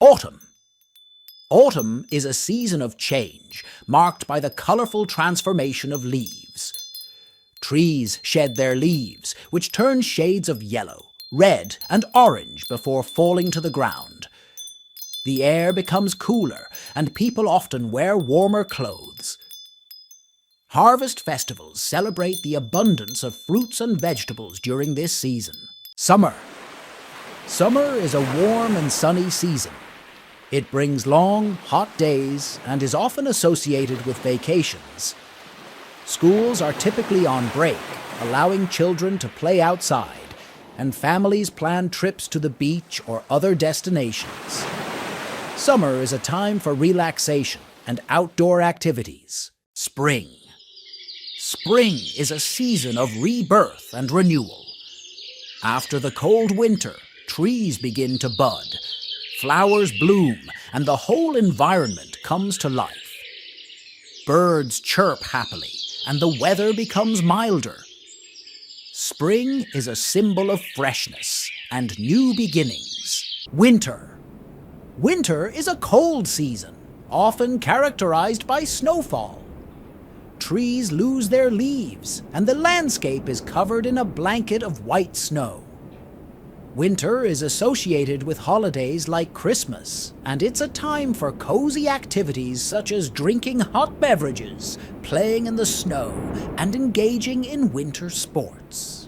Autumn. Autumn is a season of change, marked by the colorful transformation of leaves. Trees shed their leaves, which turn shades of yellow, red, and orange before falling to the ground. The air becomes cooler, and people often wear warmer clothes. Harvest festivals celebrate the abundance of fruits and vegetables during this season. Summer. Summer is a warm and sunny season. It brings long, hot days and is often associated with vacations. Schools are typically on break, allowing children to play outside, and families plan trips to the beach or other destinations. Summer is a time for relaxation and outdoor activities. Spring. Spring is a season of rebirth and renewal. After the cold winter, trees begin to bud. Flowers bloom, and the whole environment comes to life. Birds chirp happily, and the weather becomes milder. Spring is a symbol of freshness and new beginnings. Winter. Winter is a cold season, often characterized by snowfall. Trees lose their leaves, and the landscape is covered in a blanket of white snow. Winter is associated with holidays like Christmas, and it's a time for cozy activities such as drinking hot beverages, playing in the snow, and engaging in winter sports.